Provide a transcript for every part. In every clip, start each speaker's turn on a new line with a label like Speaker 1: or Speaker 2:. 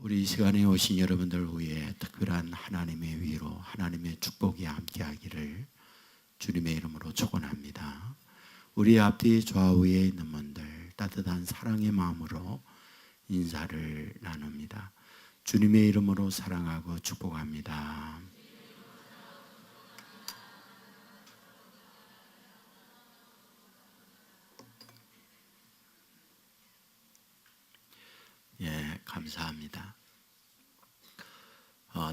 Speaker 1: 우리 이 시간에 오신 여러분들 위해 특별한 하나님의 위로, 하나님의 축복이 함께하기를 주님의 이름으로 축원합니다. 우리 앞뒤 좌우에 있는 분들 따뜻한 사랑의 마음으로 인사를 나눕니다. 주님의 이름으로 사랑하고 축복합니다. 예, 감사합니다.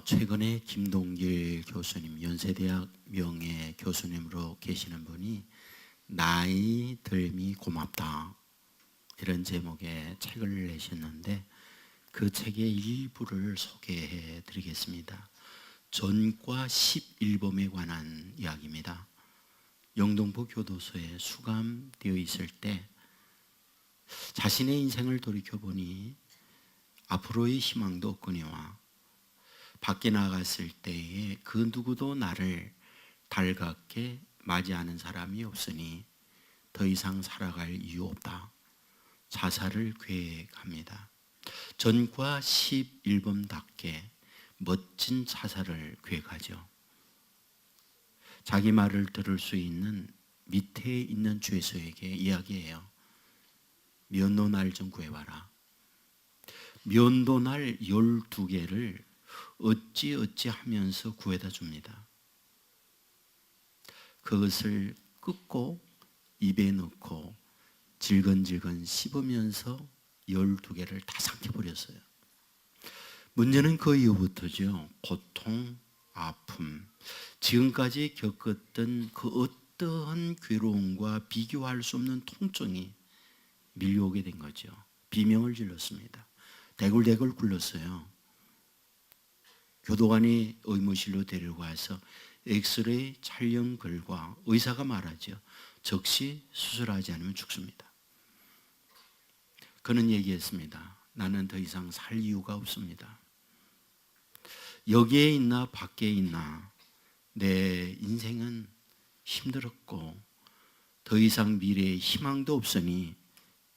Speaker 1: 최근에 김동길 교수님, 연세대학 명예 교수님으로 계시는 분이 나이 들미 고맙다 이런 제목의 책을 내셨는데 그 책의 일부를 소개해 드리겠습니다. 전과 11범에 관한 이야기입니다. 영등포 교도소에 수감되어 있을 때 자신의 인생을 돌이켜보니 앞으로의 희망도 없거니와 밖에 나갔을 때에 그 누구도 나를 달갑게 맞이하는 사람이 없으니 더 이상 살아갈 이유 없다. 자살을 계획합니다. 전과 11범답게 멋진 자살을 계획하죠. 자기 말을 들을 수 있는 밑에 있는 죄수에게 이야기해요. 면도날 좀 구해봐라. 면도날 12개를 어찌 하면서 구해다 줍니다. 그것을 끄고 입에 넣고 질근질근 씹으면서 12개를 다 삼켜버렸어요. 문제는 그 이후부터죠. 고통, 아픔, 지금까지 겪었던 그 어떠한 괴로움과 비교할 수 없는 통증이 밀려오게 된 거죠. 비명을 질렀습니다. 대굴대굴 굴렀어요. 교도관이 의무실로 데려가서 엑스레이 촬영 결과 의사가 말하죠. 즉시 수술하지 않으면 죽습니다. 그는 얘기했습니다. 나는 더 이상 살 이유가 없습니다. 여기에 있나 밖에 있나 내 인생은 힘들었고 더 이상 미래에 희망도 없으니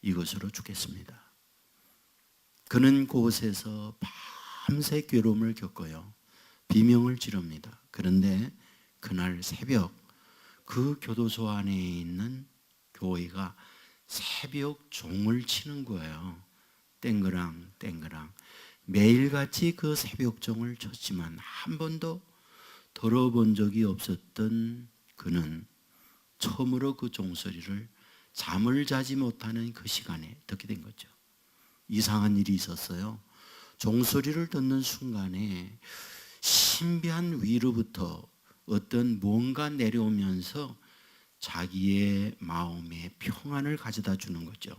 Speaker 1: 이것으로 죽겠습니다. 그는 그곳에서 밤새 괴로움을 겪어요. 비명을 지릅니다. 그런데 그날 새벽 그 교도소 안에 있는 교회가 새벽 종을 치는 거예요. 땡그랑 땡그랑. 매일같이 그 새벽 종을 쳤지만 한 번도 들어본 적이 없었던 그는 처음으로 그 종소리를 잠을 자지 못하는 그 시간에 듣게 된 거죠. 이상한 일이 있었어요. 종소리를 듣는 순간에 신비한 위로부터 어떤 뭔가 내려오면서 자기의 마음에 평안을 가져다 주는 거죠.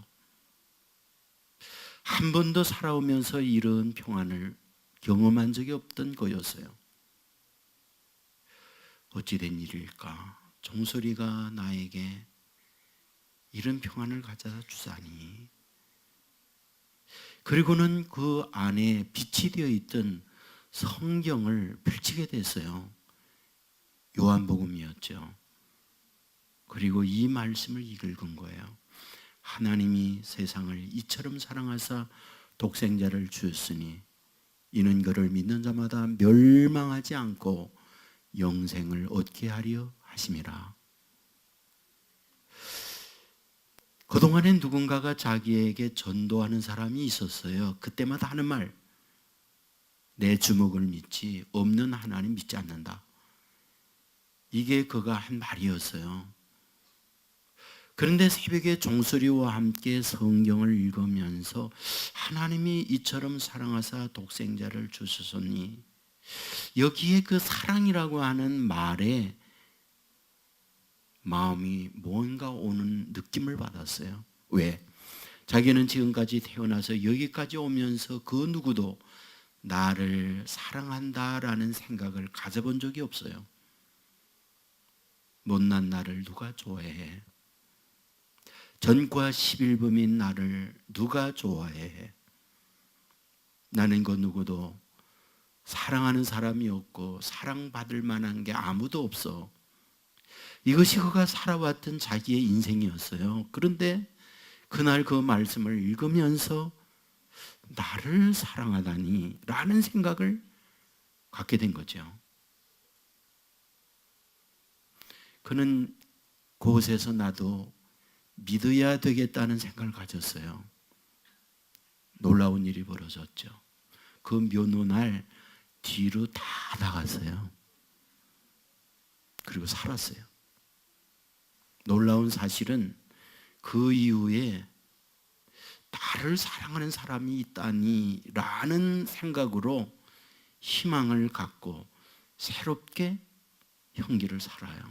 Speaker 1: 한 번도 살아오면서 이런 평안을 경험한 적이 없던 거였어요. 어찌된 일일까? 종소리가 나에게 이런 평안을 가져다 주다니. 그리고는 그 안에 빛이 되어 있던 성경을 펼치게 됐어요. 요한복음이었죠. 그리고 이 말씀을 읽은 거예요. 하나님이 세상을 이처럼 사랑하사 독생자를 주었으니 이는 그를 믿는 자마다 멸망하지 않고 영생을 얻게 하려 하심이라. 그동안에 누군가가 자기에게 전도하는 사람이 있었어요. 그때마다 하는 말, 내 주먹을 믿지 없는 하나님 믿지 않는다. 이게 그가 한 말이었어요. 그런데 새벽에 종소리와 함께 성경을 읽으면서 하나님이 이처럼 사랑하사 독생자를 주셨으니 여기에 그 사랑이라고 하는 말에 마음이 뭔가 오는 느낌을 받았어요. 왜? 자기는 지금까지 태어나서 여기까지 오면서 그 누구도 나를 사랑한다라는 생각을 가져본 적이 없어요. 못난 나를 누가 좋아해? 전과 11범인 나를 누가 좋아해? 나는 그 누구도 사랑하는 사람이 없고 사랑받을 만한 게 아무도 없어. 이것이 그가 살아왔던 자기의 인생이었어요. 그런데 그날 그 말씀을 읽으면서 나를 사랑하다니 라는 생각을 갖게 된 거죠. 그는 그곳에서 나도 믿어야 되겠다는 생각을 가졌어요. 놀라운 일이 벌어졌죠. 그 면허날 뒤로 다 나갔어요. 그리고 살았어요. 놀라운 사실은 그 이후에 나를 사랑하는 사람이 있다니 라는 생각으로 희망을 갖고 새롭게 형기를 살아요.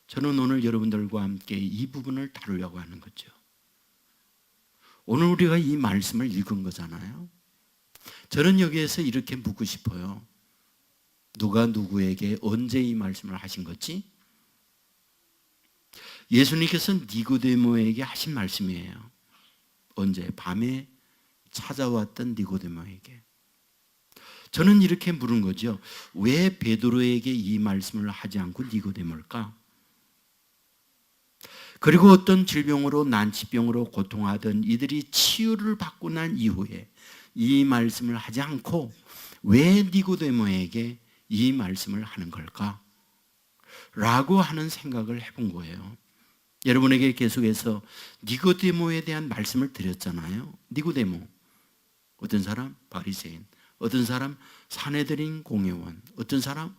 Speaker 1: 저는 오늘 여러분들과 함께 이 부분을 다루려고 하는 거죠. 오늘 우리가 이 말씀을 읽은 거잖아요. 저는 여기에서 이렇게 묻고 싶어요. 누가 누구에게 언제 이 말씀을 하신 거지? 예수님께서 니고데모에게 하신 말씀이에요. 언제? 밤에 찾아왔던 니고데모에게. 저는 이렇게 물은 거죠. 왜 베드로에게 이 말씀을 하지 않고 니고데모일까? 그리고 어떤 질병으로 난치병으로 고통하던 이들이 치유를 받고 난 이후에 이 말씀을 하지 않고 왜 니고데모에게 이 말씀을 하는 걸까? 라고 하는 생각을 해본 거예요. 여러분에게 계속해서 니고데모에 대한 말씀을 드렸잖아요. 니고데모, 어떤 사람? 바리새인, 어떤 사람? 산헤드린 공회원, 어떤 사람?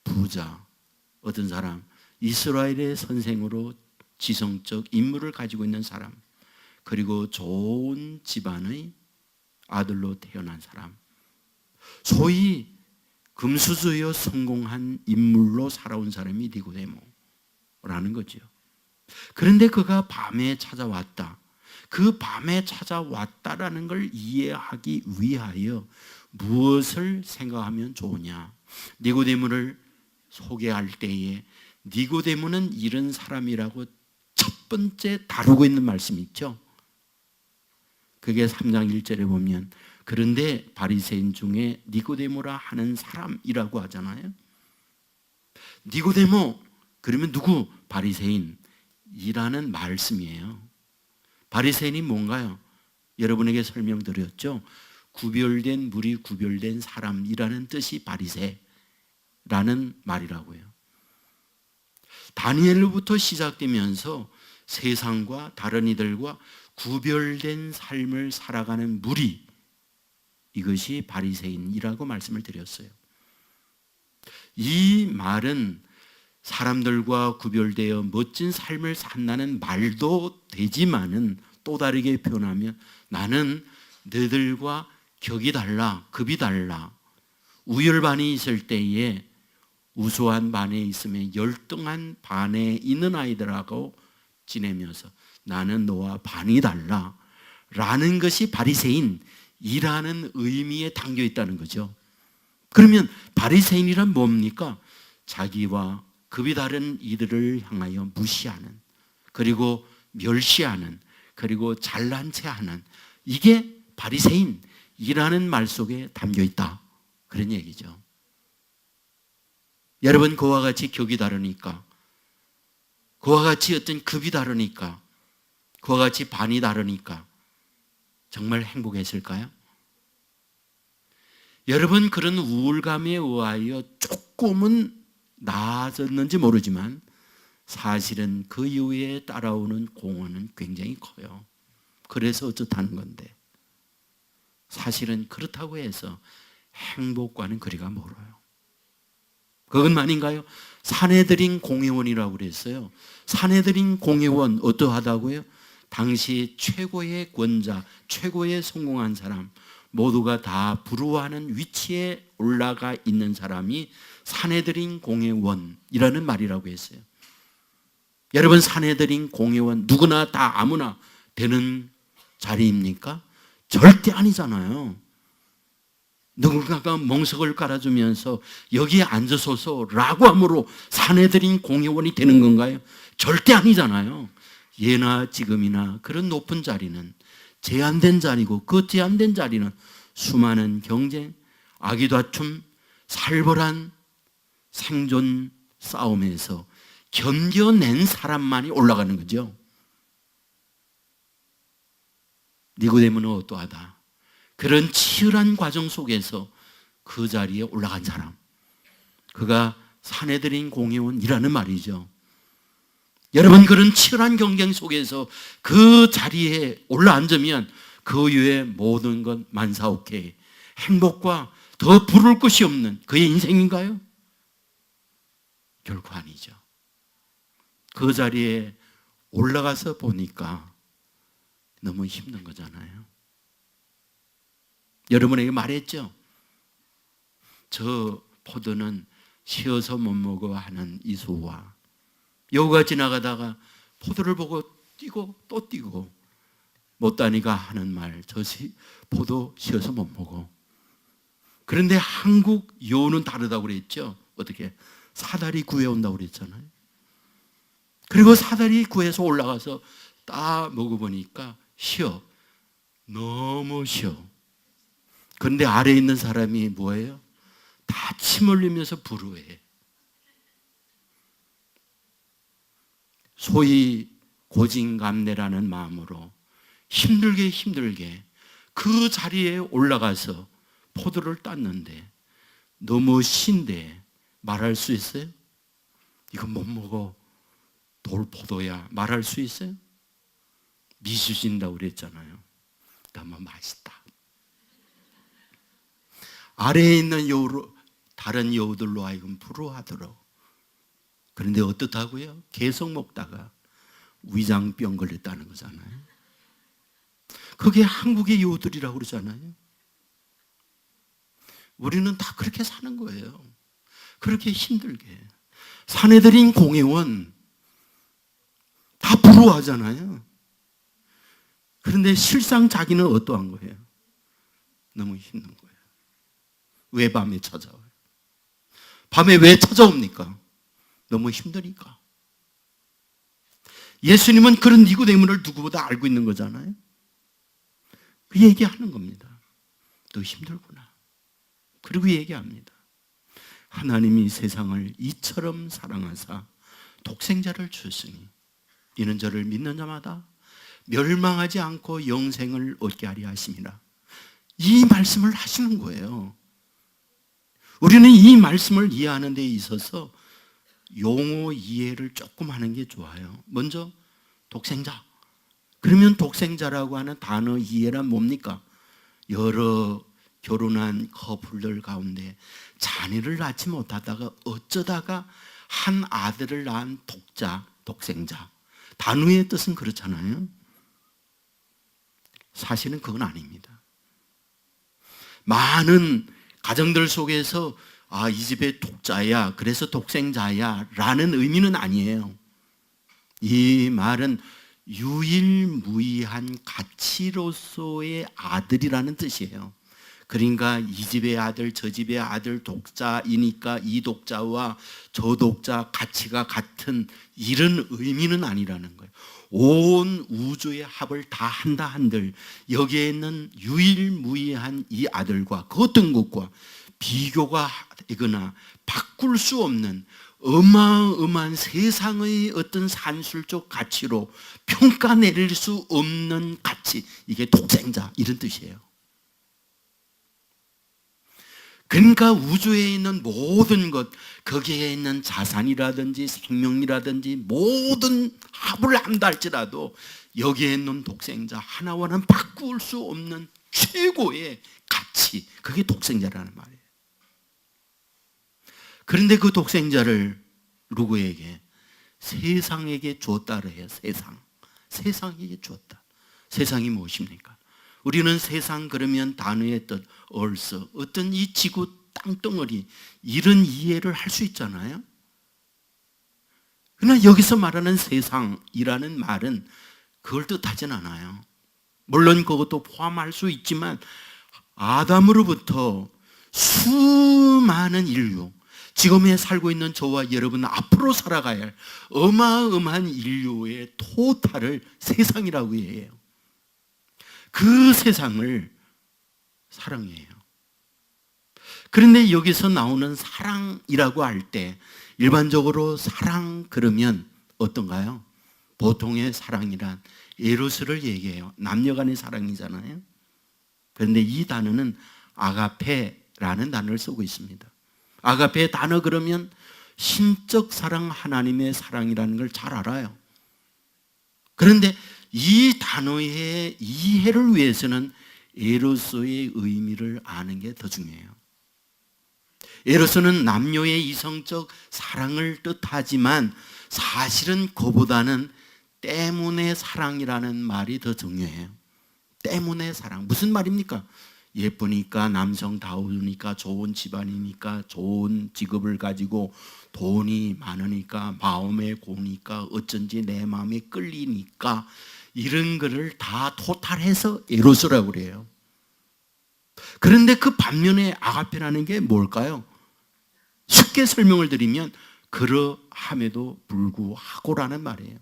Speaker 1: 부자, 어떤 사람? 이스라엘의 선생으로 지성적 인물을 가지고 있는 사람, 그리고 좋은 집안의 아들로 태어난 사람, 소위 금수저여 성공한 인물로 살아온 사람이 니고데모라는 거죠. 그런데 그가 밤에 찾아왔다. 그 밤에 찾아왔다라는 걸 이해하기 위하여 무엇을 생각하면 좋으냐? 니고데모를 소개할 때에 니고데모는 이런 사람이라고 첫 번째 다루고 있는 말씀이 있죠. 그게 3장 1절에 보면 그런데 바리새인 중에 니고데모라 하는 사람이라고 하잖아요. 니고데모 그러면 누구? 바리새인이라는 말씀이에요. 바리새인이 뭔가요? 여러분에게 설명드렸죠. 구별된 무리 구별된 사람이라는 뜻이 바리새라는 말이라고요. 다니엘로부터 시작되면서 세상과 다른 이들과 구별된 삶을 살아가는 무리, 이것이 바리새인이라고 말씀을 드렸어요. 이 말은 사람들과 구별되어 멋진 삶을 산다는 말도 되지만은 또 다르게 표현하면 나는 너희들과 격이 달라, 급이 달라. 우열반이 있을 때에 우수한 반에 있으면 열등한 반에 있는 아이들하고 지내면서 나는 너와 반이 달라 라는 것이 바리새인이라는 의미에 담겨 있다는 거죠. 그러면 바리새인이란 뭡니까? 자기와 급이 다른 이들을 향하여 무시하는, 그리고 멸시하는, 그리고 잘난 체하는, 이게 바리새인이라는 말 속에 담겨 있다, 그런 얘기죠. 여러분, 그와 같이 격이 다르니까, 그와 같이 어떤 급이 다르니까, 그와 같이 반이 다르니까 정말 행복했을까요? 여러분, 그런 우울감에 의하여 조금은 나아졌는지 모르지만 사실은 그 이후에 따라오는 공허는 굉장히 커요. 그래서 어쩌다는 건데 사실은 그렇다고 해서 행복과는 거리가 멀어요. 그것만인가요? 산헤드린 공회원이라고 그랬어요. 산헤드린 공회원 어떠하다고요? 당시 최고의 권자, 최고의 성공한 사람, 모두가 다 부러워하는 위치에 올라가 있는 사람이 산헤드린 공회원이라는 말이라고 했어요. 여러분, 산헤드린 공회원 누구나 다 아무나 되는 자리입니까? 절대 아니잖아요. 누군가가 멍석을 깔아주면서 여기에 앉으소서라고 함으로 산헤드린 공회원이 되는 건가요? 절대 아니잖아요. 예나 지금이나 그런 높은 자리는 제한된 자리고, 그 제한된 자리는 수많은 경쟁, 아기다툼, 살벌한 생존 싸움에서 견뎌낸 사람만이 올라가는 거죠. 니고데모는 어떠하다. 그런 치열한 과정 속에서 그 자리에 올라간 사람, 그가 산헤드린 공회원이라는 말이죠. 여러분, 그런 치열한 경쟁 속에서 그 자리에 올라앉으면 그 이후에 모든 것 만사오케이, 행복과 더 부를 것이 없는 그의 인생인가요? 결코 아니죠. 그 자리에 올라가서 보니까 너무 힘든 거잖아요. 여러분에게 말했죠. 저 포도는 쉬어서 못 먹어 하는 이소와 여우가 지나가다가 포도를 보고 뛰고 또 뛰고 못 다니가 하는 말, 저 포도 쉬어서 못 먹어. 그런데 한국 여우는 다르다고 그랬죠. 어떻게? 사다리 구해온다고 그랬잖아요. 그리고 사다리 구해서 올라가서 딱 먹어보니까 쉬어. 너무 쉬어. 그런데 아래에 있는 사람이 뭐예요? 다 침 흘리면서 불우해. 소위 고진감래라는 마음으로 힘들게 그 자리에 올라가서 포도를 땄는데 너무 신데 말할 수 있어요? 이거 못 먹어. 돌포도야. 말할 수 있어요? 미수진다고 그랬잖아요. 너무 맛있다. 아래에 있는 여우, 다른 여우들로 하여금 부러워하도록. 그런데 어떻다고요? 계속 먹다가 위장병 걸렸다는 거잖아요. 그게 한국의 여우들이라고 그러잖아요. 우리는 다 그렇게 사는 거예요. 그렇게 힘들게. 산헤드린 공회원 다 부러워하잖아요. 그런데 실상 자기는 어떠한 거예요? 너무 힘든 거예요. 왜 밤에 찾아와요? 밤에 왜 찾아옵니까? 너무 힘드니까. 예수님은 그런 니고데모를 누구보다 알고 있는 거잖아요. 그 얘기하는 겁니다. 너 힘들구나. 그리고 얘기합니다. 하나님이 세상을 이처럼 사랑하사 독생자를 주셨으니 이는 저를 믿는 자마다 멸망하지 않고 영생을 얻게 하려 하심이라. 이 말씀을 하시는 거예요. 우리는 이 말씀을 이해하는 데 있어서 용어 이해를 조금 하는 게 좋아요. 먼저 독생자. 그러면 독생자라고 하는 단어 이해란 뭡니까? 여러 결혼한 커플들 가운데 자녀를 낳지 못하다가 어쩌다가 한 아들을 낳은 독자, 독생자. 단어의 뜻은 그렇잖아요. 사실은 그건 아닙니다. 많은 가정들 속에서 이 집의 독자야, 그래서 독생자야 라는 의미는 아니에요. 이 말은 유일무이한 가치로서의 아들이라는 뜻이에요. 그러니까 이 집의 아들, 저 집의 아들 독자이니까 이 독자와 저 독자 가치가 같은 이런 의미는 아니라는 거예요. 온 우주의 합을 다 한다 한들 여기에 있는 유일무이한 이 아들과 그 어떤 것과 비교가 되거나 바꿀 수 없는 어마어마한 세상의 어떤 산술적 가치로 평가 내릴 수 없는 가치, 이게 독생자 이런 뜻이에요. 그러니까 우주에 있는 모든 것, 거기에 있는 자산이라든지 생명이라든지 모든 합을 한다 할지라도 여기에 있는 독생자 하나와는 바꿀 수 없는 최고의 가치, 그게 독생자라는 말이에요. 그런데 그 독생자를 누구에게? 세상에게 주었다고 해요. 세상에게 주었다. 세상이 무엇입니까? 우리는 세상 그러면 단어의 뜻, 얼서, 어떤 이 지구 땅덩어리 이런 이해를 할 수 있잖아요. 그러나 여기서 말하는 세상이라는 말은 그걸 뜻하진 않아요. 물론 그것도 포함할 수 있지만 아담으로부터 수많은 인류, 지금에 살고 있는 저와 여러분 앞으로 살아가야 할 어마어마한 인류의 토탈을 세상이라고 해요. 그 세상을 사랑해요. 그런데 여기서 나오는 사랑이라고 할 때 일반적으로 사랑 그러면 어떤가요? 보통의 사랑이란 에로스를 얘기해요. 남녀간의 사랑이잖아요. 그런데 이 단어는 아가페라는 단어를 쓰고 있습니다. 아가페 단어 그러면 신적 사랑, 하나님의 사랑이라는 걸 잘 알아요. 그런데 이 단어의 이해를 위해서는 에로스의 의미를 아는 게 더 중요해요. 에로스는 남녀의 이성적 사랑을 뜻하지만 사실은 그보다는 때문에 사랑이라는 말이 더 중요해요. 때문에 사랑. 무슨 말입니까? 예쁘니까, 남성다우니까, 좋은 집안이니까, 좋은 직업을 가지고 돈이 많으니까, 마음에 고니까, 어쩐지 내 마음에 끌리니까, 이런 거를 다 토탈해서 에로스라고 그래요. 그런데 그 반면에 아가페라는 게 뭘까요? 쉽게 설명을 드리면 그러함에도 불구하고라는 말이에요.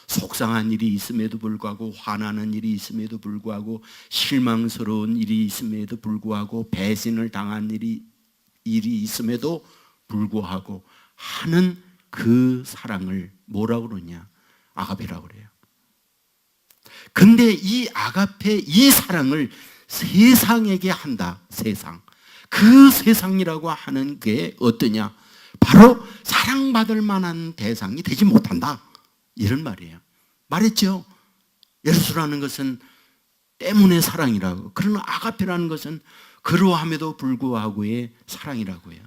Speaker 1: 속상한 일이 있음에도 불구하고, 화나는 일이 있음에도 불구하고, 실망스러운 일이 있음에도 불구하고, 배신을 당한 일이 있음에도 불구하고 하는 그 사랑을 뭐라고 그러냐? 아가페라고 그래요. 근데 이 아가페, 이 사랑을 세상에게 한다. 세상. 그 세상이라고 하는 게 어떠냐? 바로 사랑받을 만한 대상이 되지 못한다. 이런 말이에요. 말했죠. 예수라는 것은 때문에 사랑이라고. 그러나 아가페라는 것은 그러함에도 불구하고의 사랑이라고 해요.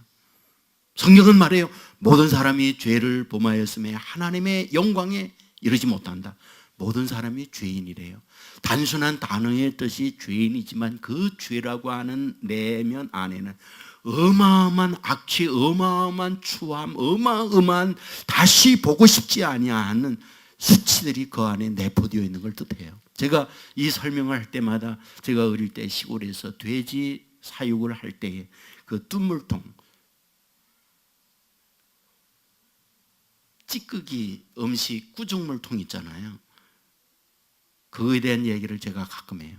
Speaker 1: 성경은 말해요. 모든 사람이 죄를 범하였음에 하나님의 영광에 이르지 못한다. 모든 사람이 죄인이래요. 단순한 단어의 뜻이 죄인이지만 그 죄라고 하는 내면 안에는 어마어마한 악취, 어마어마한 추함, 어마어마한 다시 보고 싶지 아니하는 수치들이 그 안에 내포되어 있는 걸 뜻해요. 제가 이 설명을 할 때마다 제가 어릴 때 시골에서 돼지 사육을 할 때에 그 뚠물통, 찌끄기 음식 구중물통 있잖아요. 그거에 대한 얘기를 제가 가끔 해요.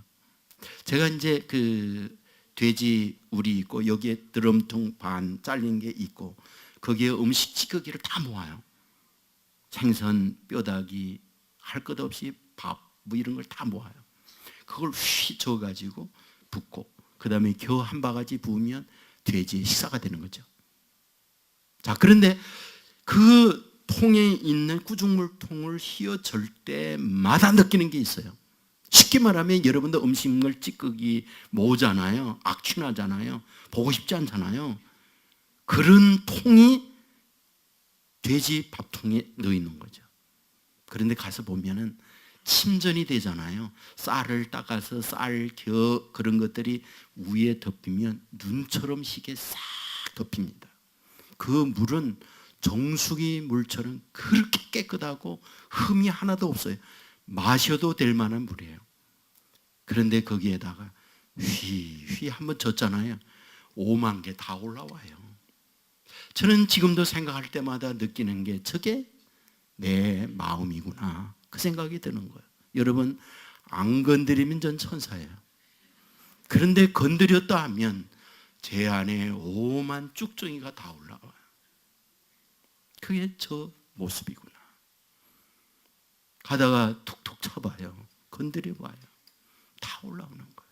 Speaker 1: 제가 이제 그 돼지 우리 있고 여기에 드럼통 반 잘린 게 있고 거기에 음식 찌꺼기를 다 모아요. 생선, 뼈다귀, 할 것 없이 밥 뭐 이런 걸 다 모아요. 그걸 휘 저어가지고 붓고 그 다음에 겨우 한 바가지 부으면 돼지의 식사가 되는 거죠. 자, 그런데 그 통에 있는 구중물통을 휘어절 때마다 느끼는 게 있어요. 쉽게 말하면 여러분도 음식물 찌꺼기 모으잖아요. 악취나잖아요. 보고 싶지 않잖아요. 그런 통이 돼지 밥통에 넣어 있는 거죠. 그런데 가서 보면은 침전이 되잖아요. 쌀을 닦아서 쌀, 겨 그런 것들이 위에 덮이면 눈처럼 희게 싹 덮입니다. 그 물은 정수기 물처럼 그렇게 깨끗하고 흠이 하나도 없어요. 마셔도 될 만한 물이에요. 그런데 거기에다가 휘 한번 젓잖아요. 5만 개 다 올라와요. 저는 지금도 생각할 때마다 느끼는 게 저게 내 마음이구나. 그 생각이 드는 거예요. 여러분, 안 건드리면 전 천사예요. 그런데 건드렸다 하면 제 안에 5만 쭉정이가 다 올라와요. 그게 저 모습이구나. 가다가 툭툭 쳐봐요. 건드려봐요. 다 올라오는 거예요.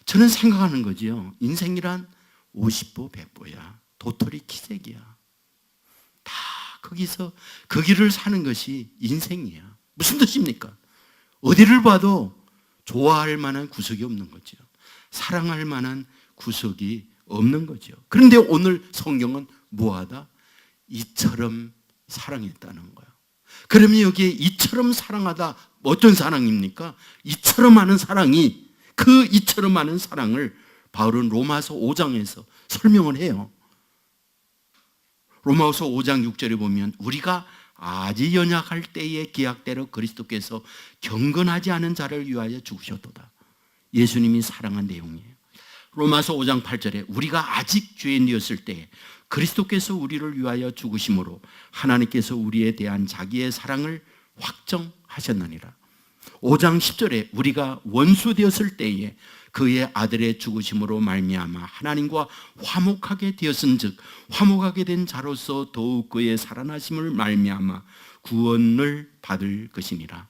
Speaker 1: 저는 생각하는 거지요. 인생이란 50보 100보야. 도토리 키재기야. 다 거기서 그 길을 사는 것이 인생이야. 무슨 뜻입니까? 어디를 봐도 좋아할 만한 구석이 없는 거죠. 사랑할 만한 구석이 없는 거죠. 그런데 오늘 성경은 뭐하다? 이처럼 사랑했다는 거예요. 그러면 여기에 이처럼 사랑하다 어떤 사랑입니까? 이처럼 많은 사랑이 그 이처럼 많은 사랑을 바울은 로마서 5장에서 설명을 해요. 로마서 5장 6절에 보면 우리가 아직 연약할 때의 기약대로 그리스도께서 경건하지 않은 자를 위하여 죽으셨도다. 예수님이 사랑한 내용이에요. 로마서 5장 8절에 우리가 아직 죄인이었을 때 그리스도께서 우리를 위하여 죽으심으로 하나님께서 우리에 대한 자기의 사랑을 확정하셨느니라. 5장 10절에 우리가 원수 되었을 때에 그의 아들의 죽으심으로 말미암아 하나님과 화목하게 되었은즉 화목하게 된 자로서 더욱 그의 살아나심을 말미암아 구원을 받을 것이니라.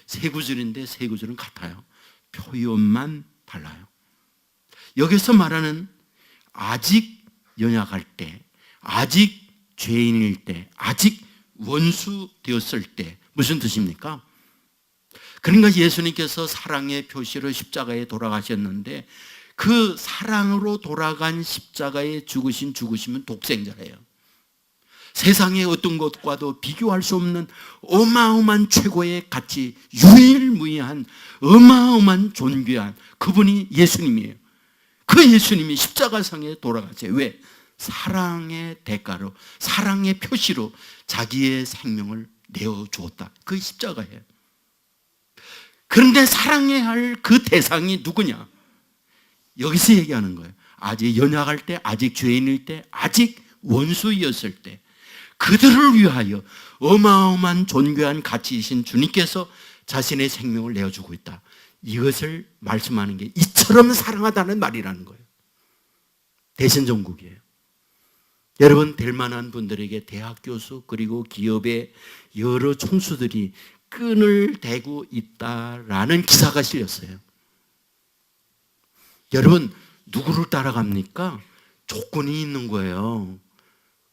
Speaker 1: 세 구절인데 세 구절은 같아요. 표현만 달라요. 여기서 말하는 아직 연약할 때, 아직 죄인일 때, 아직 원수 되었을 때 무슨 뜻입니까? 그러니까 예수님께서 사랑의 표시로 십자가에 돌아가셨는데 그 사랑으로 돌아간 십자가에 죽으신 죽으심은 독생자예요. 세상의 어떤 것과도 비교할 수 없는 어마어마한 최고의 가치, 유일무이한 어마어마한 존귀한 그분이 예수님이에요. 그 예수님이 십자가상에 돌아가세요. 왜? 사랑의 대가로, 사랑의 표시로 자기의 생명을 내어주었다. 그 십자가예요. 그런데 사랑해야 할 그 대상이 누구냐? 여기서 얘기하는 거예요. 아직 연약할 때, 아직 죄인일 때, 아직 원수였을 때 그들을 위하여 어마어마한 존귀한 가치이신 주님께서 자신의 생명을 내어주고 있다. 이것을 말씀하는 게 이처럼 사랑하다는 말이라는 거예요. 대신종국이에요. 여러분, 될 만한 분들에게 대학 교수 그리고 기업의 여러 총수들이 끈을 대고 있다라는 기사가 실렸어요. 여러분, 누구를 따라갑니까? 조건이 있는 거예요.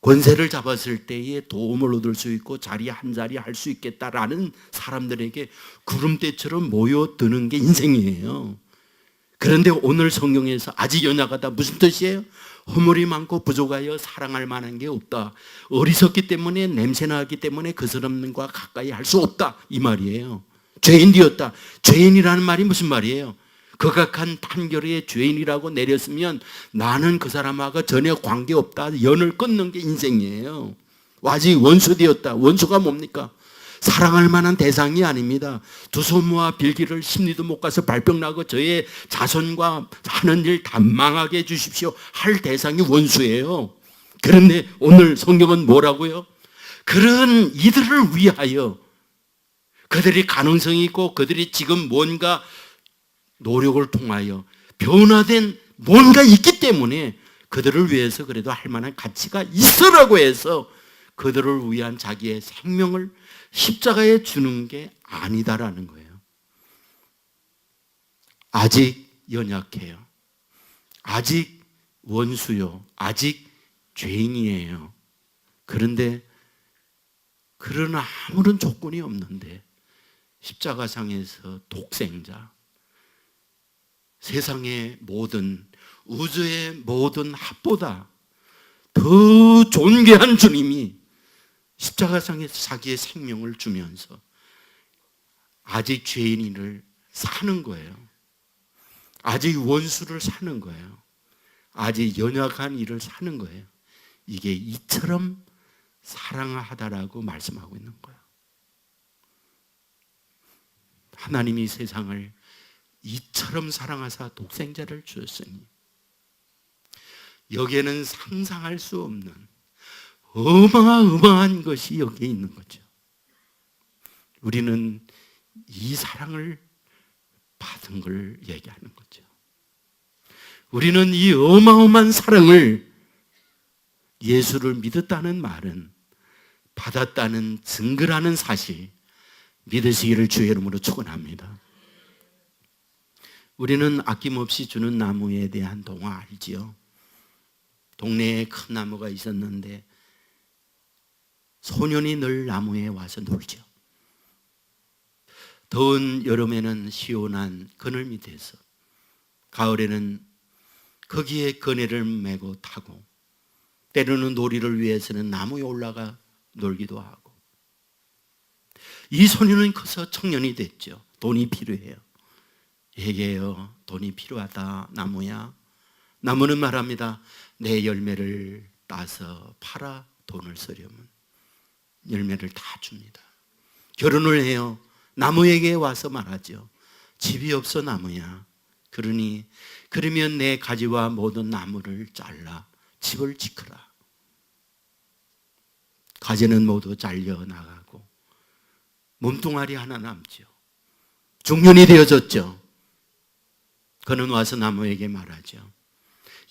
Speaker 1: 권세를 잡았을 때에 도움을 얻을 수 있고 자리 한 자리 할 수 있겠다라는 사람들에게 구름대처럼 모여드는 게 인생이에요. 그런데 오늘 성경에서 아직 연약하다 무슨 뜻이에요? 허물이 많고 부족하여 사랑할 만한 게 없다. 어리석기 때문에 냄새나기 때문에 그 사람과 가까이 할 수 없다 이 말이에요. 죄인 되었다. 죄인이라는 말이 무슨 말이에요? 극악한 판결의 죄인이라고 내렸으면 나는 그 사람하고 전혀 관계없다. 연을 끊는 게 인생이에요. 아직 원수 되었다. 원수가 뭡니까? 사랑할 만한 대상이 아닙니다. 두 손 모아 빌기를 심리도 못 가서 발병나고 저의 자손과 하는 일 다 망하게 해주십시오 할 대상이 원수예요. 그런데 오늘 성경은 뭐라고요? 그런 이들을 위하여 그들이 가능성이 있고 그들이 지금 뭔가 노력을 통하여 변화된 뭔가 있기 때문에 그들을 위해서 그래도 할 만한 가치가 있으라고 해서 그들을 위한 자기의 생명을 십자가에 주는 게 아니다라는 거예요. 아직 연약해요. 아직 원수요. 아직 죄인이에요. 그런데 그런 아무런 조건이 없는데 십자가상에서 독생자, 세상의 모든 우주의 모든 합보다 더 존귀한 주님이 십자가상에서 자기의 생명을 주면서 아직 죄인을 사는 거예요. 아직 원수를 사는 거예요. 아직 연약한 일을 사는 거예요. 이게 이처럼 사랑하다라고 말씀하고 있는 거예요. 하나님이 세상을 이처럼 사랑하사 독생자를 주었으니 여기에는 상상할 수 없는 어마어마한 것이 여기에 있는 거죠. 우리는 이 사랑을 받은 걸 얘기하는 거죠. 우리는 이 어마어마한 사랑을 예수를 믿었다는 말은 받았다는 증거라는 사실 믿으시기를 주의 이름으로 축원합니다. 우리는 아낌없이 주는 나무에 대한 동화 알지요? 동네에 큰 나무가 있었는데 소년이 늘 나무에 와서 놀죠. 더운 여름에는 시원한 그늘 밑에서, 가을에는 거기에 그네를 메고 타고, 때로는 놀이를 위해서는 나무에 올라가 놀기도 하고. 이 소년은 커서 청년이 됐죠. 돈이 필요해요. 얘기해요. 돈이 필요하다 나무야. 나무는 말합니다. 내 열매를 따서 팔아 돈을 쓰려면 열매를 다 줍니다. 결혼을 해요. 나무에게 와서 말하죠. 집이 없어 나무야. 그러면 내 가지와 모든 나무를 잘라 집을 지크라. 가지는 모두 잘려 나가고 몸뚱아리 하나 남죠. 중년이 되어졌죠. 그는 와서 나무에게 말하죠.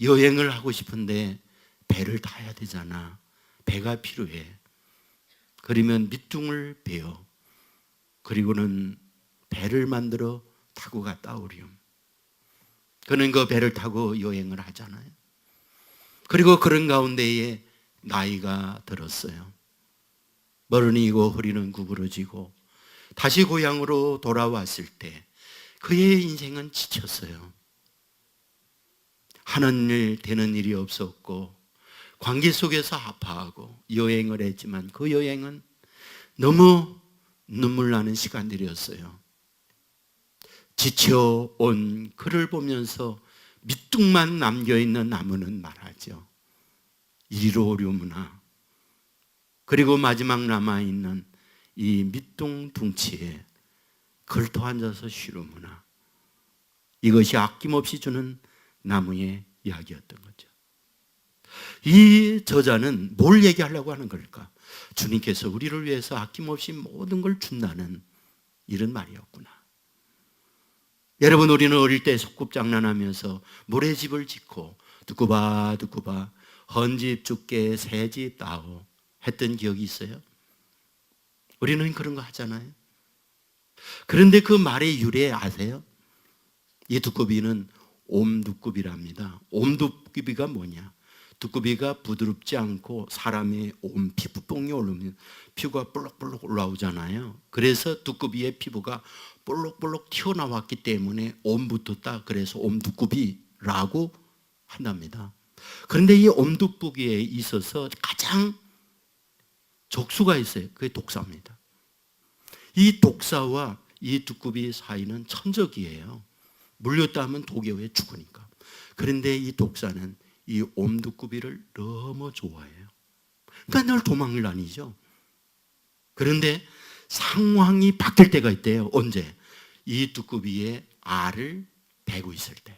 Speaker 1: 여행을 하고 싶은데 배를 타야 되잖아. 배가 필요해. 그러면 밑둥을 베어. 그리고는 배를 만들어 타고 갔다 오렴. 그는 그 배를 타고 여행을 하잖아요. 그리고 그런 가운데에 나이가 들었어요. 머리는 이고 허리는 구부러지고 다시 고향으로 돌아왔을 때 그의 인생은 지쳤어요. 하는 일 되는 일이 없었고 관계 속에서 아파하고 여행을 했지만 그 여행은 너무 눈물 나는 시간들이었어요. 지쳐온 그를 보면서 밑둥만 남겨있는 나무는 말하죠. 이리로 오려무나. 그리고 마지막 남아있는 이 밑둥 둥치에 걸터 앉아서 쉬려무나. 이것이 아낌없이 주는 나무의 이야기였던 거죠. 이 저자는 뭘 얘기하려고 하는 걸까? 주님께서 우리를 위해서 아낌없이 모든 걸 준다는 이런 말이었구나. 여러분, 우리는 어릴 때 소꿉장난하면서 모래집을 짓고 두꾸바 헌집 죽게 새집 따오 했던 기억이 있어요? 우리는 그런 거 하잖아요. 그런데 그 말의 유래 아세요? 이 두꺼비는 옴두꺼비랍니다. 옴두꺼비가 뭐냐? 두꺼비가 부드럽지 않고 사람의 온 피부뽕이 오르면 피부가 볼록볼록 올라오잖아요. 그래서 두꺼비의 피부가 볼록볼록 튀어나왔기 때문에 옴붙었다. 그래서 옴두꺼비라고 한답니다. 그런데 이 옴두꺼비에 있어서 가장 적수가 있어요. 그게 독사입니다. 이 독사와 이 두꺼비 사이는 천적이에요. 물렸다 하면 독에 의해 죽으니까. 그런데 이 독사는 이 옴두꺼비를 너무 좋아해요. 그러니까 늘 도망을 다니죠. 그런데 상황이 바뀔 때가 있대요. 언제? 이 두꺼비의 알을 베고 있을 때.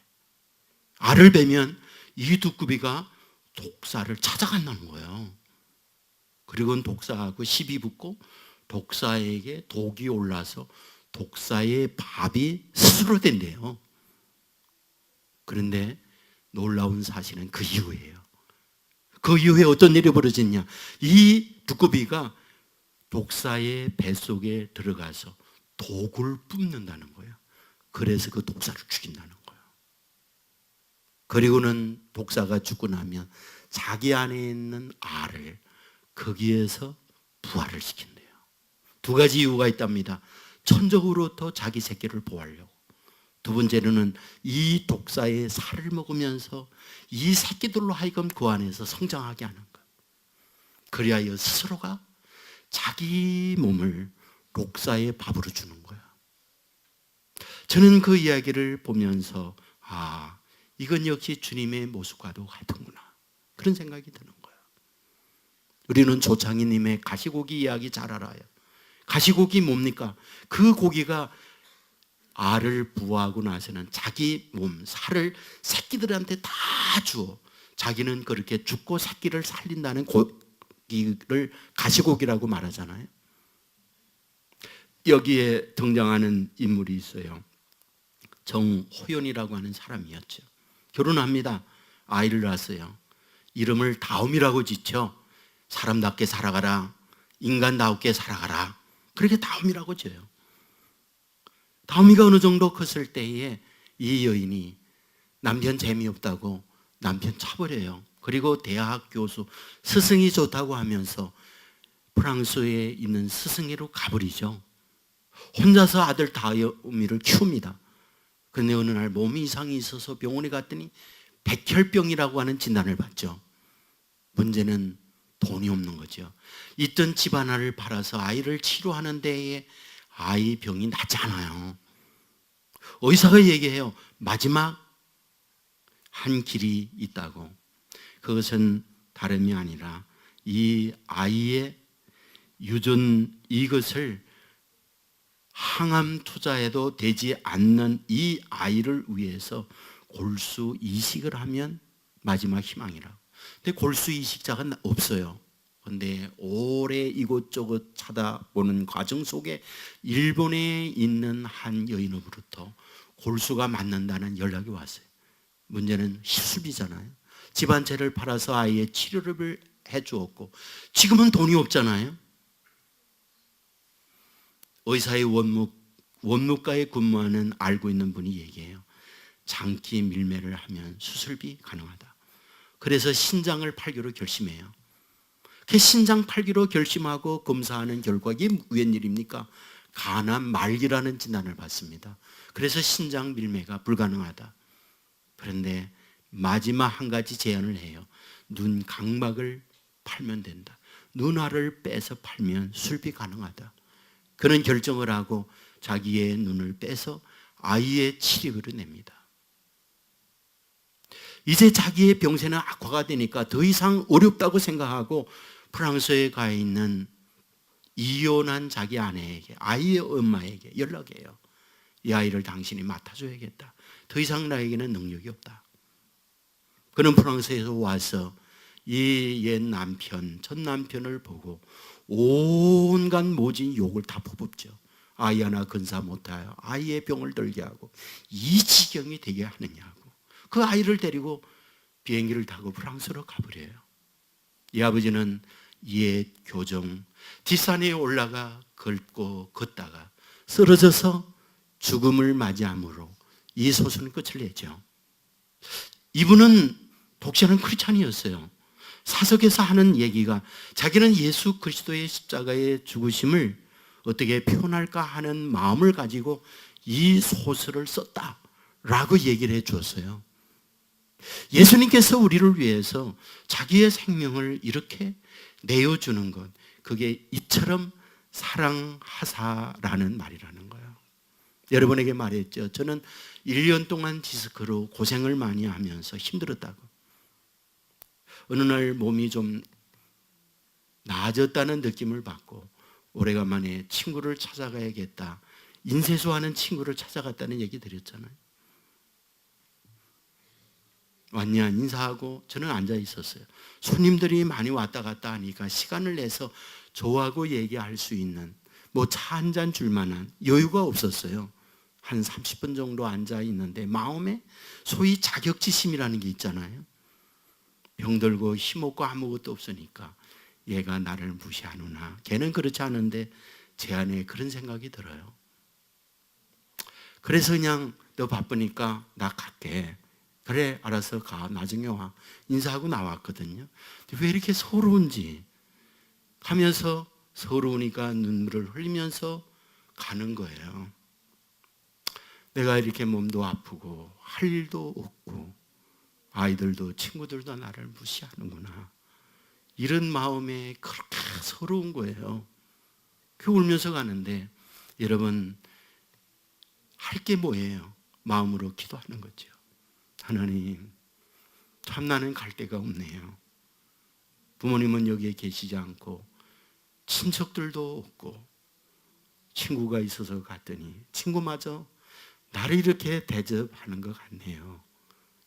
Speaker 1: 알을 베면 이 두꺼비가 독사를 찾아간다는 거예요. 그리고는 독사하고 시비 붙고 독사에게 독이 올라서 독사의 밥이 스스로 된대요. 그런데 놀라운 사실은 그 이후에요. 그 이후에 어떤 일이 벌어졌냐? 이 두꺼비가 독사의 뱃속에 들어가서 독을 뿜는다는 거예요. 그래서 그 독사를 죽인다는 거예요. 그리고는 독사가 죽고 나면 자기 안에 있는 알을 거기에서 부화를 시킨대요. 두 가지 이유가 있답니다. 천적으로부터 자기 새끼를 보호하려고. 두 번째로는 이 독사의 살을 먹으면서 이 새끼들로 하여금 그 안에서 성장하게 하는 거예요. 그리하여 스스로가 자기 몸을 독사의 밥으로 주는 거예요. 저는 그 이야기를 보면서 이건 역시 주님의 모습과도 같은구나. 그런 생각이 드는 거예요. 우리는 조창희님의 가시고기 이야기 잘 알아요. 가시고기 뭡니까? 그 고기가 알을 부화하고 나서는 자기 몸, 살을 새끼들한테 다 주어 자기는 그렇게 죽고 새끼를 살린다는 고기를 가시고기라고 말하잖아요. 여기에 등장하는 인물이 있어요. 정호연이라고 하는 사람이었죠. 결혼합니다. 아이를 낳았어요. 이름을 다음이라고 짓죠. 사람답게 살아가라. 인간다우게 살아가라. 그렇게 다음이라고 져요. 다음이가 어느 정도 컸을 때에 이 여인이 남편 재미없다고 남편 차버려요. 그리고 대학 교수, 스승이 좋다고 하면서 프랑스에 있는 스승이로 가버리죠. 혼자서 아들 다음이를 키웁니다. 그런데 어느 날 몸이 이상이 있어서 병원에 갔더니 백혈병이라고 하는 진단을 받죠. 문제는 돈이 없는 거죠. 있던 집 하나를 팔아서 아이를 치료하는 데에 아이 병이 낫지 않아요. 의사가 얘기해요. 마지막 한 길이 있다고. 그것은 다름이 아니라 이 아이의 유전, 이것을 항암 투자해도 되지 않는 이 아이를 위해서 골수 이식을 하면 마지막 희망이라고. 근데 골수 이식자가 없어요. 그런데 오래 이곳저곳 찾아보는 과정 속에 일본에 있는 한 여인으로부터 골수가 맞는다는 연락이 왔어요. 문제는 시술비잖아요. 집 한 채를 팔아서 아이의 치료를 해주었고 지금은 돈이 없잖아요. 의사의 원무과에 근무하는 알고 있는 분이 얘기해요. 장기 밀매를 하면 수술비 가능하다. 그래서 신장을 팔기로 결심해요. 그 신장 팔기로 결심하고 검사하는 결과 이게 웬일입니까? 간암 말기라는 진단을 받습니다. 그래서 신장 밀매가 불가능하다. 그런데 마지막 한 가지 제안을 해요. 눈 각막을 팔면 된다. 눈알을 빼서 팔면 수술비 가능하다. 그런 결정을 하고 자기의 눈을 빼서 아이의 치료비로 냅니다. 이제 자기의 병세는 악화가 되니까 더 이상 어렵다고 생각하고 프랑스에 가 있는 이혼한 자기 아내에게, 아이의 엄마에게 연락해요. 이 아이를 당신이 맡아줘야겠다. 더 이상 나에게는 능력이 없다. 그는 프랑스에서 와서 이 옛 남편, 전 남편을 보고 온갖 모진 욕을 다 퍼붓죠. 아이 하나 건사 못하여 아이의 병을 들게 하고 이 지경이 되게 하느냐고. 그 아이를 데리고 비행기를 타고 프랑스로 가버려요. 이 아버지는 옛 교정 뒷산에 올라가 걷다가 쓰러져서 죽음을 맞이함으로 이 소설은 끝을 내죠. 이분은 독실한 크리스찬이었어요. 사석에서 하는 얘기가 자기는 예수 그리스도의 십자가의 죽으심을 어떻게 표현할까 하는 마음을 가지고 이 소설을 썼다라고 얘기를 해 주었어요. 예수님께서 우리를 위해서 자기의 생명을 이렇게 내어주는 것, 그게 이처럼 사랑하사라는 말이라는 거예요. 여러분에게 말했죠. 저는 1년 동안 디스크로 고생을 많이 하면서 힘들었다고. 어느 날 몸이 좀 나아졌다는 느낌을 받고 오래간만에 친구를 찾아가야겠다. 인쇄소하는 친구를 찾아갔다는 얘기 드렸잖아요. 왔냐 인사하고 저는 앉아 있었어요. 손님들이 많이 왔다 갔다 하니까 시간을 내서 저하고 얘기할 수 있는 뭐 차 한 잔 줄 만한 여유가 없었어요. 한 30분 정도 앉아 있는데 마음에 소위 자격지심이라는 게 있잖아요. 병들고 힘없고 아무것도 없으니까 얘가 나를 무시하nu나. 걔는 그렇지 않은데 제 안에 그런 생각이 들어요. 그래서 그냥 너 바쁘니까 나 갈게. 그래 알아서 가. 나중에 와. 인사하고 나왔거든요. 왜 이렇게 서러운지 하면서 서러우니까 눈물을 흘리면서 가는 거예요. 내가 이렇게 몸도 아프고 할 일도 없고 아이들도 친구들도 나를 무시하는구나. 이런 마음에 그렇게 서러운 거예요. 그 울면서 가는데 여러분 할 게 뭐예요? 마음으로 기도하는 거죠. 하나님 참 나는 갈 데가 없네요. 부모님은 여기에 계시지 않고 친척들도 없고 친구가 있어서 갔더니 친구마저 나를 이렇게 대접하는 것 같네요.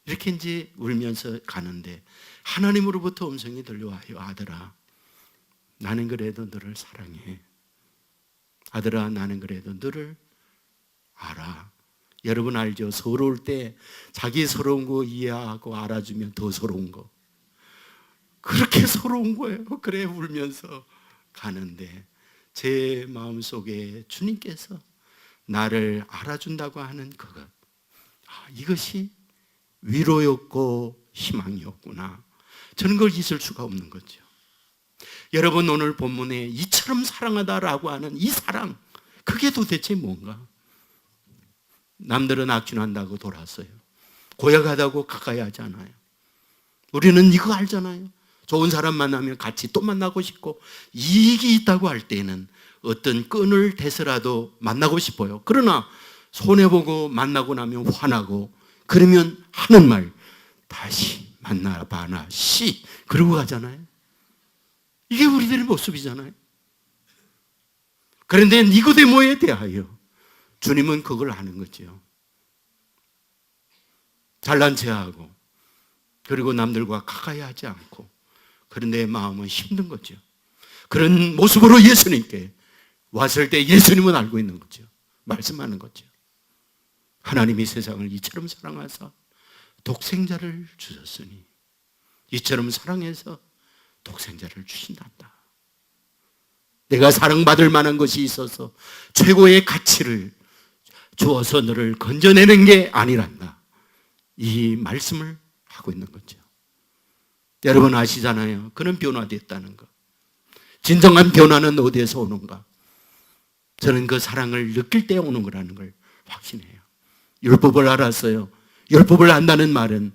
Speaker 1: 이렇게 이제 울면서 가는데 하나님으로부터 음성이 들려와요. 아들아 나는 그래도 너를 사랑해. 아들아 나는 그래도 너를 알아. 여러분 알죠? 서러울 때 자기 서러운 거 이해하고 알아주면 더 서러운 거. 그렇게 서러운 거예요. 그래 울면서 가는데 제 마음속에 주님께서 나를 알아준다고 하는 그것, 이것이 위로였고 희망이었구나. 저는 그걸 잊을 수가 없는 거죠. 여러분 오늘 본문에 이처럼 사랑하다라고 하는 이 사랑, 그게 도대체 뭔가? 남들은 악진한다고 돌았어요. 고약하다고 가까이 하지 않아요. 우리는 이거 알잖아요. 좋은 사람 만나면 같이 또 만나고 싶고 이익이 있다고 할 때는 어떤 끈을 대서라도 만나고 싶어요. 그러나 손해보고 만나고 나면 화나고 그러면 하는 말 다시 만나봐나 씨 그러고 가잖아요. 이게 우리들의 모습이잖아요. 그런데 니고데모에 대하여 주님은 그걸 아는 거죠. 잘난 체하고 그리고 남들과 가까이 하지 않고 그런데 마음은 힘든 거죠. 그런 모습으로 예수님께 왔을 때 예수님은 알고 있는 거죠. 말씀하는 거죠. 하나님이 세상을 이처럼 사랑하사 독생자를 주셨으니 이처럼 사랑해서 독생자를 주신단다. 내가 사랑받을 만한 것이 있어서 최고의 가치를 주어서 너를 건져내는 게 아니란다. 이 말씀을 하고 있는 거죠. 여러분 아시잖아요. 그는 변화됐다는 것. 진정한 변화는 어디에서 오는가? 저는 그 사랑을 느낄 때 오는 거라는 걸 확신해요. 율법을 알았어요. 율법을 안다는 말은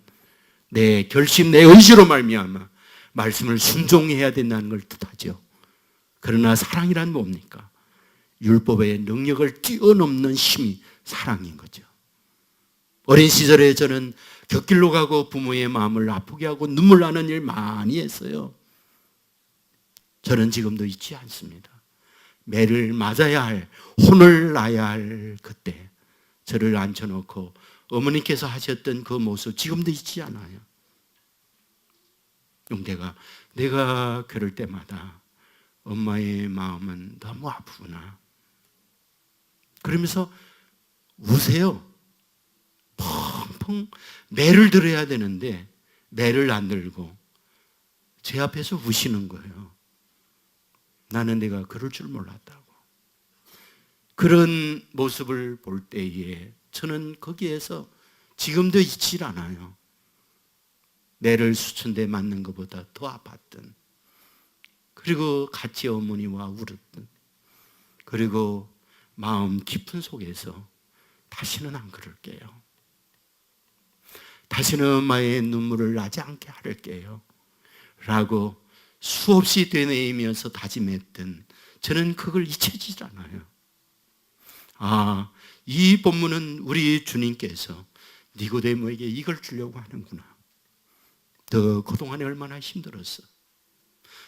Speaker 1: 내 결심, 내 의지로 말미암아 말씀을 순종해야 된다는 걸 뜻하죠. 그러나 사랑이란 뭡니까? 율법의 능력을 뛰어넘는 힘이 사랑인 거죠. 어린 시절에 저는 곁길로 가고 부모의 마음을 아프게 하고 눈물 나는 일 많이 했어요. 저는 지금도 잊지 않습니다. 매를 맞아야 할, 혼을 나야 할 그때 저를 앉혀놓고 어머니께서 하셨던 그 모습 지금도 잊지 않아요. 용대가 내가 그럴 때마다 엄마의 마음은 너무 아프구나. 그러면서 우세요. 펑펑 매를 들어야 되는데 매를 안 들고 제 앞에서 우시는 거예요. 나는 내가 그럴 줄 몰랐다고. 그런 모습을 볼 때에 저는 거기에서 지금도 잊질 않아요. 매를 수천대 맞는 것보다 더 아팠던, 그리고 같이 어머니와 울었던, 그리고 마음 깊은 속에서 다시는 안 그럴게요. 다시는 엄마의 눈물을 나지 않게 할게요 라고 수없이 되뇌이면서 다짐했던, 저는 그걸 잊혀지지 않아요. 아, 이 본문은 우리 주님께서 니고데모에게 이걸 주려고 하는구나. 너 그동안에 얼마나 힘들었어.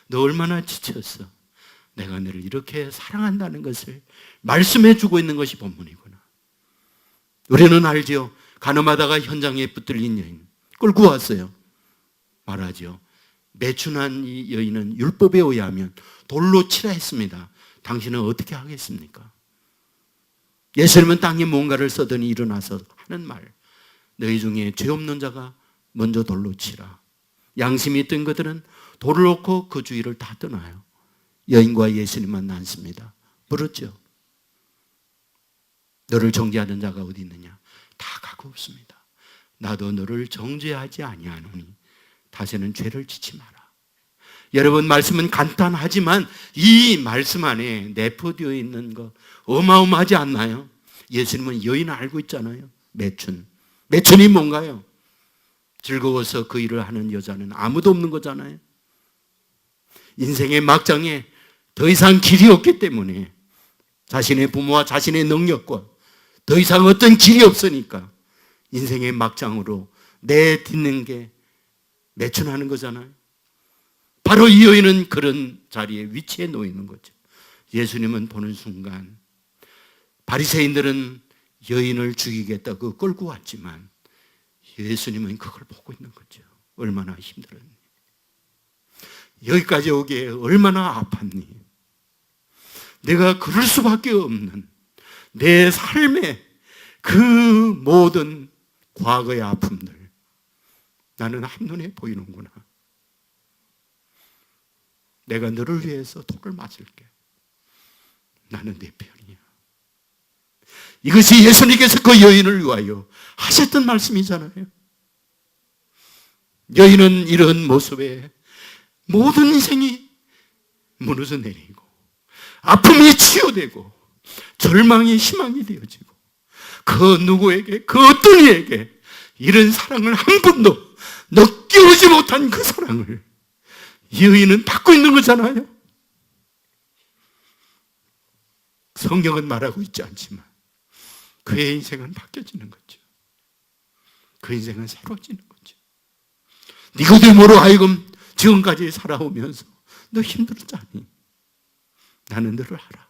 Speaker 1: 너 얼마나 지쳤어. 내가 너를 이렇게 사랑한다는 것을 말씀해 주고 있는 것이 본문이구나. 우리는 알죠. 가늠하다가 현장에 붙들린 여인 끌고 왔어요. 말하죠. 매춘한 이 여인은 율법에 의하면 돌로 치라 했습니다. 당신은 어떻게 하겠습니까? 예수님은 땅에 뭔가를 써더니 일어나서 하는 말, 너희 중에 죄 없는 자가 먼저 돌로 치라. 양심이 있던 그들은 돌을 놓고 그 주위를 다 떠나요. 여인과 예수님만 남습니다. 물었죠. 너를 정죄하는 자가 어디 있느냐? 다 가고 없습니다. 나도 너를 정죄하지 아니하노니 다시는 죄를 짓지 마라. 여러분, 말씀은 간단하지만 이 말씀 안에 내포되어 있는 거 어마어마하지 않나요? 예수님은 여인을 알고 있잖아요. 매춘이 뭔가요? 즐거워서 그 일을 하는 여자는 아무도 없는 거잖아요. 인생의 막장에 더 이상 길이 없기 때문에 자신의 부모와 자신의 능력과 더 이상 어떤 길이 없으니까 인생의 막장으로 내딛는 게 매춘하는 거잖아요. 바로 이 여인은 그런 자리에 위치해 놓이는 거죠. 예수님은 보는 순간 바리새인들은 여인을 죽이겠다고 끌고 왔지만 예수님은 그걸 보고 있는 거죠. 얼마나 힘들었니? 여기까지 오기에 얼마나 아팠니? 내가 그럴 수밖에 없는 내 삶의 그 모든 과거의 아픔들 나는 한눈에 보이는구나. 내가 너를 위해서 돌을 맞을게. 나는 내 편이야. 이것이 예수님께서 그 여인을 위하여 하셨던 말씀이잖아요. 여인은 이런 모습에 모든 인생이 무너져 내리고 아픔이 치유되고 절망이 희망이 되어지고 그 누구에게, 그 어떤 이에게 이런 사랑을 한 번도 느껴보지 못한 그 사랑을 이 여인은 받고 있는 거잖아요. 성경은 말하고 있지 않지만 그의 인생은 바뀌어지는 거죠. 그 인생은 새로워지는 거죠. 니고데모로 하여금 지금까지 살아오면서 너 힘들었잖니? 나는 너를 알아.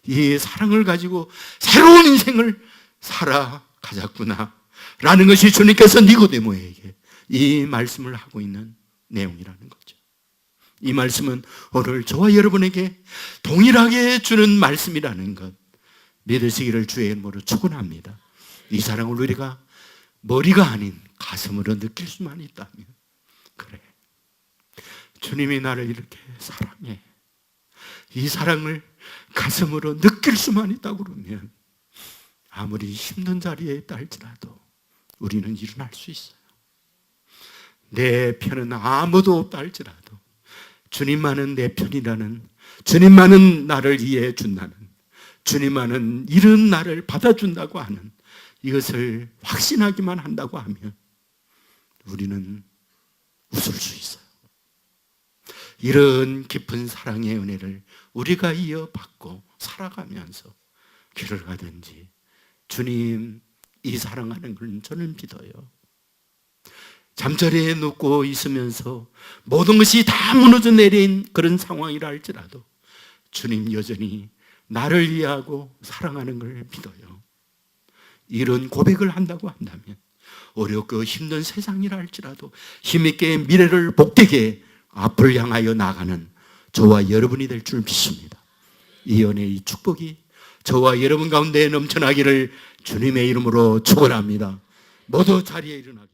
Speaker 1: 이 사랑을 가지고 새로운 인생을 살아가자꾸나 라는 것이 주님께서 니고데모에게 이 말씀을 하고 있는 내용이라는 거죠. 이 말씀은 오늘 저와 여러분에게 동일하게 주는 말씀이라는 것 믿으시기를 주의 이름으로 축원합니다. 이 사랑을 우리가 머리가 아닌 가슴으로 느낄 수만 있다면, 그래, 주님이 나를 이렇게 사랑해, 이 사랑을 가슴으로 느낄 수만 있다고 그러면 아무리 힘든 자리에 있다 할지라도 우리는 일어날 수 있어요. 내 편은 아무도 없다 할지라도 주님만은 내 편이라는, 주님만은 나를 이해해 준다는, 주님만은 이런 나를 받아준다고 하는 이것을 확신하기만 한다고 하면 우리는 웃을 수 있어요. 이런 깊은 사랑의 은혜를 우리가 이어받고 살아가면서 길을 가든지 주님 이 사랑하는 걸 저는 믿어요. 잠자리에 눕고 있으면서 모든 것이 다 무너져 내린 그런 상황이라 할지라도 주님 여전히 나를 이해하고 사랑하는 걸 믿어요. 이런 고백을 한다고 한다면 어렵고 힘든 세상이라 할지라도 힘있게 미래를 복되게 앞을 향하여 나가는 저와 여러분이 될 줄 믿습니다. 이 은혜, 이 축복이 저와 여러분 가운데 넘쳐나기를 주님의 이름으로 축원합니다. 모두 자리에 일어나게.